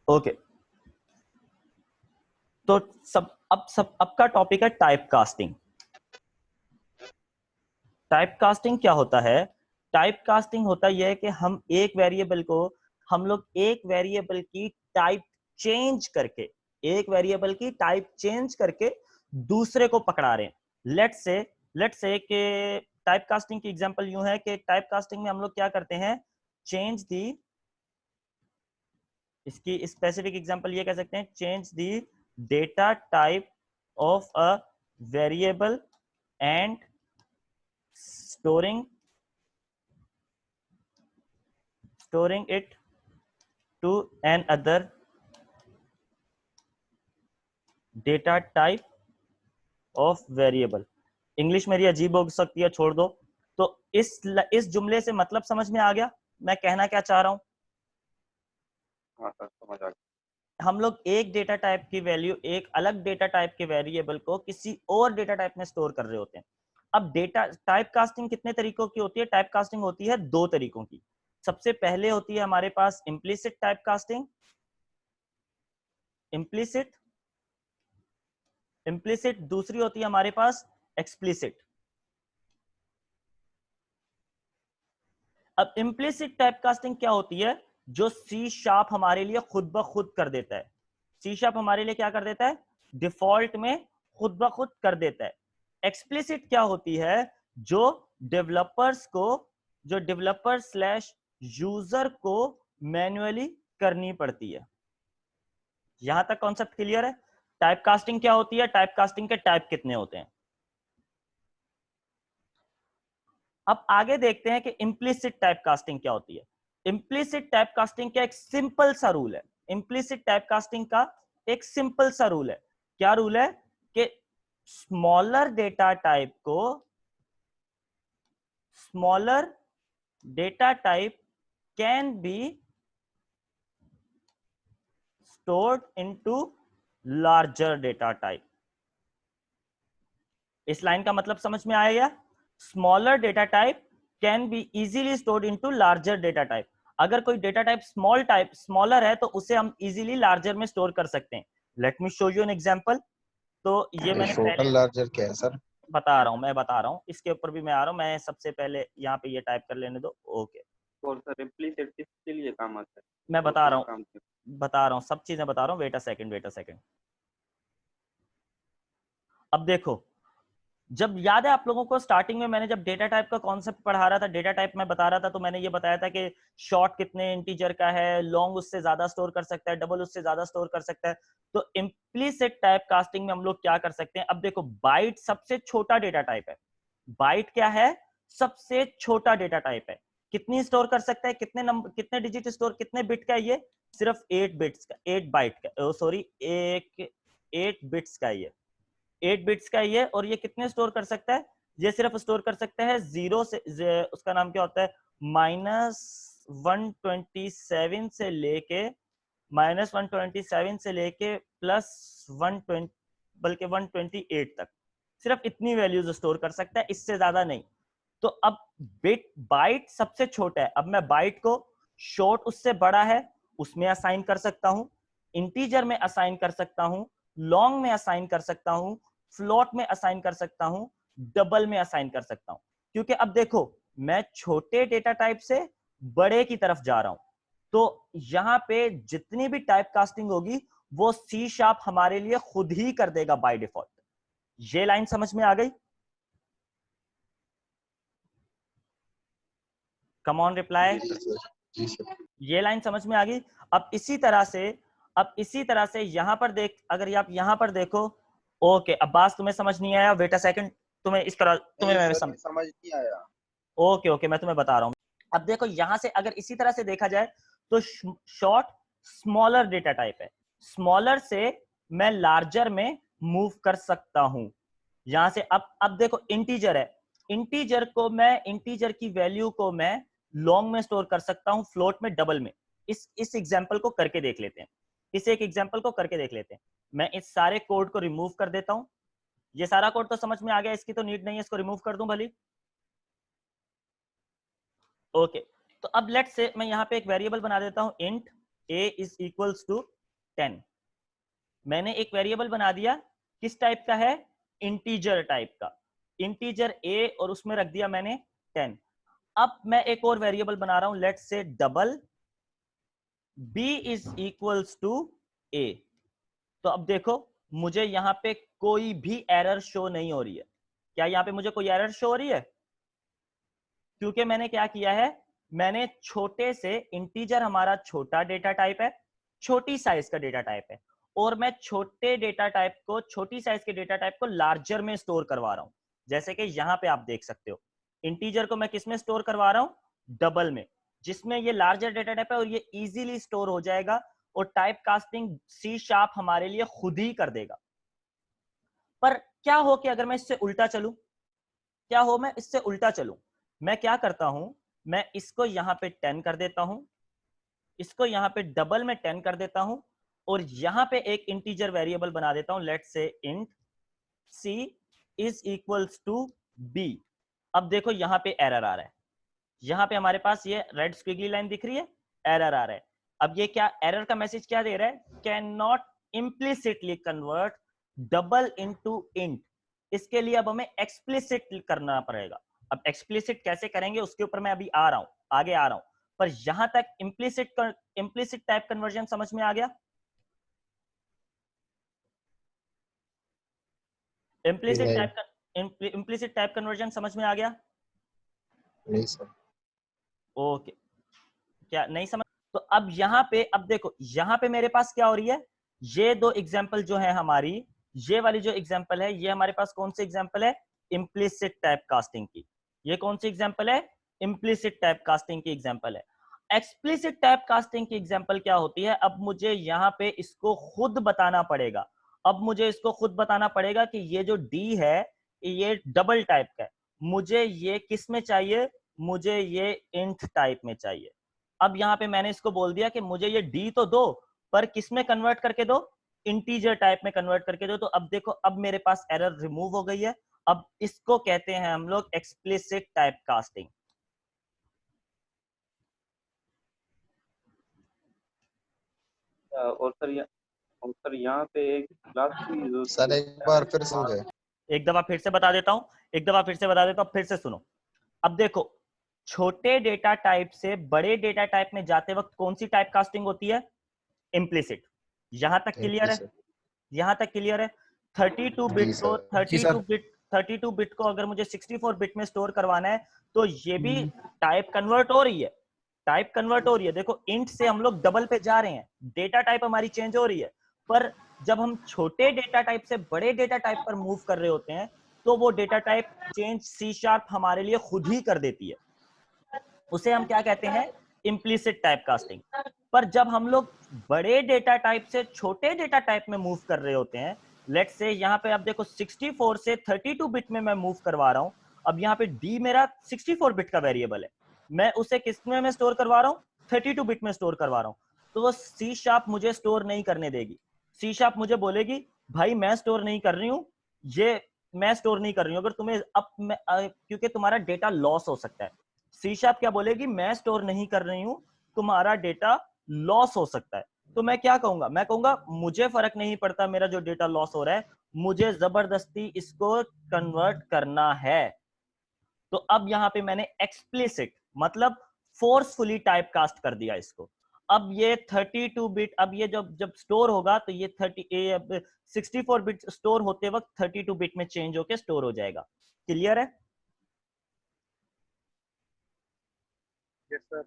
Okay, तो अब का टॉपिक है टाइप कास्टिंग। टाइप कास्टिंग क्या होता है? टाइप कास्टिंग होता यह है कि हम लोग एक वेरिएबल की टाइप चेंज करके, दूसरे को पकड़ा रहे हैं। लेट्स से कि टाइप कास्टिंग की एग्जांपल यूं है कि टाइप कास्टिंग में हम लोग क्या करते हैं, चेंज दी, इसकी स्पेसिफिक एग्जांपल ये कह सकते हैं, change the data type of a variable and storing it to another data type of variable। English मेरी अजीब हो सकती है, छोड़ दो। तो इस जुमले से मतलब समझ में आ गया मैं कहना क्या चाह रहा हूं? हाँ सर, समझ आ गया। हम लोग एक डेटा टाइप की वैल्यू एक अलग डेटा टाइप के वेरिएबल को किसी और डेटा टाइप में स्टोर कर रहे होते हैं। अब डेटा टाइप कास्टिंग कितने तरीकों की होती है? टाइप कास्टिंग होती है दो तरीकों की। सबसे पहले होती है हमारे पास इम्प्लिसिट टाइप कास्टिंग। इम्प्लिसिट दूसरी होती है हमारे पास एक्सप्लिसिट। अब इम्प्लिसिट टाइप कास्टिंग क्या होती है? जो सी शार्प हमारे लिए खुद ब खुद कर देता है। सी शार्प हमारे लिए क्या कर देता है? डिफॉल्ट में खुद ब खुद कर देता है। एक्सप्लिसिट क्या होती है? जो डेवलपर स्लैश यूजर को मैन्युअली करनी पड़ती है। यहां तक कॉन्सेप्ट क्लियर है? टाइप कास्टिंग क्या होती है, टाइप कास्टिंग के टाइप कितने होते हैं। अब आगे देखते हैं कि इम्प्लिसिट टाइप कास्टिंग क्या होती है। इम्प्लिसिट टाइप कास्टिंग का एक सिंपल सा रूल है। इम्प्लिसिट टाइप कास्टिंग का एक सिंपल सा रूल है। क्या रूल है? कि smaller data type can be stored into larger data type। इस लाइन का मतलब समझ में आएगा? Smaller data type can be easily stored into larger data type. अगर कोई डेटा टाइप स्मॉलर है तो उसे हम इजीली लार्जर में स्टोर कर सकते हैं। Let me show you an example. तो ये मैंने टोटल पहले लार्जर क्या है सर? मैं बता रहा हूँ, इसके ऊपर भी मैं आ रहा हूँ। मैं सबसे पहले यहाँ पे ये टाइप कर लेने दो। ओके, और सर इम्प्लीसिट किसके लिए काम आता है मैं और किस काम से? बता रहा हूँ, सब चीजें बता रहा हूँ। Wait a second. अब देखो, जब याद है आप लोगों को स्टार्टिंग में मैंने जब डेटा टाइप का कॉन्सेप्ट पढ़ा रहा था, डेटा टाइप में बता रहा था, तो मैंने ये बताया था कि शॉर्ट कितने इंटीजर का है, लॉन्ग उससे ज्यादा स्टोर कर सकता है, डबल उससे ज्यादा स्टोर कर सकता है। तो इम्प्लीसिट टाइप कास्टिंग में हम लोग क्या कर सकते हैं? अब देखो, बाइट सबसे छोटा डेटा टाइप है। बाइट क्या है? सबसे छोटा डेटा टाइप है। कितनी स्टोर कर सकता है? कितने नंबर, कितने डिजिट स्टोर, कितने बिट का? ये सिर्फ 8 बिट्स का, 8 बाइट का, सॉरी, 8 बिट्स का ये 8 बिट्स का ये। और ये कितने स्टोर कर सकता है? ये सिर्फ स्टोर कर सकता है जीरो से, उसका नाम क्या होता है, -127 से लेके +120 बल्कि 128 तक। सिर्फ इतनी वैल्यूज स्टोर कर सकता है, इससे ज्यादा नहीं। तो अब बाइट सबसे छोटा है। अब मैं बाइट को, शॉर्ट उससे बड़ा है, उसमें असाइन कर सकता हूं, इंटीजर में असाइन कर सकता हूं, लॉन्ग में असाइन कर सकता हूं, फ्लोट में असाइन कर सकता हूं, डबल में असाइन कर सकता हूं। क्योंकि अब देखो, मैं छोटे डेटा टाइप से बड़े की तरफ जा रहा हूं। तो यहां पे जितनी भी टाइप कास्टिंग होगी वो सी शार्प हमारे लिए खुद ही कर देगा बाय डिफॉल्ट। ये लाइन समझ में आ गई? Come on reply. जी सर। ये लाइन समझ में आ गई? अब इसी तरह से यहां पर देख, अगर आप यहां पर देखो। ओके, अब बात तुम्हें समझ नहीं आया? वेट अ सेकंड, तुम्हें इस तरह तुम्हें नहीं मैं सर, ये समझ नहीं आया। ओके ओके, मैं तुम्हें बता रहा हूं। अब देखो, यहां से अगर इसी तरह से देखा जाए तो शॉर्ट स्मॉलर डेटा टाइप है। स्मॉलर से मैं लार्जर में मूव कर सकता हूं। यहां से अब देखो, इंटीजर है, इंटीजर की वैल्यू को मैं लॉन्ग में स्टोर कर सकता हूं, फ्लोट में, डबल में। इस एग्जांपल को करके देख लेते हैं। इस एक एग्जांपल को करके देख लेते हैं। मैं इस सारे कोड को रिमूव कर देता हूं। ये सारा कोड तो समझ में आ गया, इसकी तो नीड नहीं है, इसको रिमूव कर दूं भली। ओके, तो अब लेट्स से मैं यहां पे एक वेरिएबल बना देता हूं, int a is equals to 10। मैंने एक वेरिएबल बना दिया, किस टाइप का है, इंटीजर टाइप का, इंटीजर a, और उसमें रख दिया मैंने 10। अब मैं एक और वेरिएबल बना रहा हूं, let's say double b is equals to a। तो अब देखो मुझे यहां पे कोई भी एरर शो नहीं हो रही है। क्या यहां पे मुझे कोई एरर शो हो रही है? क्योंकि मैंने क्या किया है, मैंने छोटे से, इंटीजर हमारा छोटा डेटा टाइप है, छोटी साइज का डेटा टाइप है, और मैं छोटे डेटा टाइप को, छोटी साइज के डेटा टाइप को लार्जर में स्टोर करवा रहा हूं। जैसे कि यहां पे आप देख सकते हो, इंटीजर को मैं किस में स्टोर करवा रहा हूं, डबल में, जिसमें ये लार्जर डेटा टाइप है और ये इजीली स्टोर हो जाएगा, और टाइप कास्टिंग C# हमारे लिए खुद ही कर देगा। पर क्या हो कि अगर मैं इससे उल्टा चलूं, क्या हो मैं इससे उल्टा चलूं, मैं क्या करता हूं, मैं इसको यहां पे 10 कर देता हूं, इसको यहां पे डबल में 10 कर देता हूं, और यहां पे एक इंटीजर वेरिएबल बना देता हूं, let's say int c is equals to b। अब देखो यहां पे एरर आ रहा है, यहां पे हमारे पास ये रेड स्क्विगली लाइन दिख रही है, एरर आ रहा है। अब ये क्या एरर का मैसेज क्या दे रहा है, can not implicitly convert double into int. इसके लिए अब हमें एक्सप्लिसिट करना पड़ेगा। अब एक्सप्लिसिट कैसे करेंगे उसके ऊपर मैं अभी आ रहा हूं, आगे आ रहा हूं, पर यहां तक इम्प्लिसिट टाइप कन्वर्जन समझ में आ गया? इम्प्लिसिट टाइप कन्वर्जन समझ में आ गया? नहीं सर। ओके, क्या नहीं समझ? तो अब यहां पे, अब देखो यहां पे मेरे पास क्या हो रही है, ये दो एग्जांपल जो है हमारी, ये वाली जो एग्जांपल है, ये हमारे पास कौन सी एग्जांपल है, इम्प्लिसिट टाइप कास्टिंग की। ये कौन सी एग्जांपल है, इम्प्लिसिट टाइप कास्टिंग की एग्जांपल है। एक्सप्लिसिट टाइप कास्टिंग की एग्जांपल क्या होती है, अब मुझे यहां पे इसको खुद बताना पड़ेगा। अब मुझे इसको खुद बताना पड़ेगा कि ये जो डी है ये डबल टाइप का है, मुझे ये किस में चाहिए, मुझे ये इंट टाइप में चाहिए। अब यहां पे मैंने इसको बोल दिया कि मुझे ये डी तो दो, पर किस में कन्वर्ट करके दो, इंटीजर टाइप में कन्वर्ट करके दो। तो अब देखो अब मेरे पास एरर रिमूव हो गई है। अब इसको कहते हैं हम लोग एक्सप्लिसिट टाइप कास्टिंग। और सर यहाँ पे एक क्लास की जरूरत सर एक बार फिर समझे। एक दफा फिर से बता देता हूं, एक दफा फिर से बता देता हूं, फिर से सुनो। अब देखो छोटे डेटा टाइप से बड़े डेटा टाइप में जाते वक्त कौन सी टाइप कास्टिंग होती है, इम्प्लिसिट। यहां तक क्लियर है, यहां तक क्लियर है। 32 बिट को 32 बिट को अगर मुझे 64 बिट में स्टोर करवाना है तो ये भी टाइप कन्वर्ट हो रही है, टाइप कन्वर्ट हो रही है। देखो इंट से हम लोग डबल पे जा रहे हैं, डेटा टाइप हमारी चेंज हो रही है। पर जब हम छोटे डेटा टाइप से बड़े डेटा टाइप पर मूव कर रहे होते हैं तो वो डेटा टाइप चेंज C# हमारे लिए खुद ही कर देती है, उसे हम क्या कहते हैं, इम्प्लिसिट टाइप कास्टिंग। पर जब हम लोग बड़े डेटा टाइप से छोटे डेटा टाइप में मूव कर रहे होते हैं, लेट्स से यहाँ पे आप देखो 64 से 32 बिट में मैं मूव करवा रहा हूं। अब यहाँ पे डी मेरा 64 बिट का वेरिएबल है, मैं उसे किस में मैं स्टोर करवा रहा हूँ, 32 बिट में स्टोर करवा रहा हूँ। तो वो C# मुझे स्टोर नहीं करने देगी। C# मुझे बोलेगी भाई मैं स्टोर नहीं कर रही हूँ, ये मैं स्टोर नहीं कर रही हूँ। अगर तुम्हें क्योंकि तुम्हारा डेटा लॉस हो सकता है, C# क्या बोलेगी, मैं स्टोर नहीं कर रही हूं, तुम्हारा डेटा लॉस हो सकता है। तो मैं क्या कहूंगा, मैं कहूंगा मुझे फर्क नहीं पड़ता मेरा जो डेटा लॉस हो रहा है, मुझे जबरदस्ती इसको कन्वर्ट करना है। तो अब यहां पे मैंने एक्सप्लिसिट मतलब फोर्सफुली टाइप कास्ट कर दिया इसको। अब ये 32 बिट, अब ये जब जब स्टोर होगा तो ये 64 बिट स्टोर होते वक्त 32 बिट में चेंज होके स्टोर हो जाएगा। क्लियर है? Yes sir.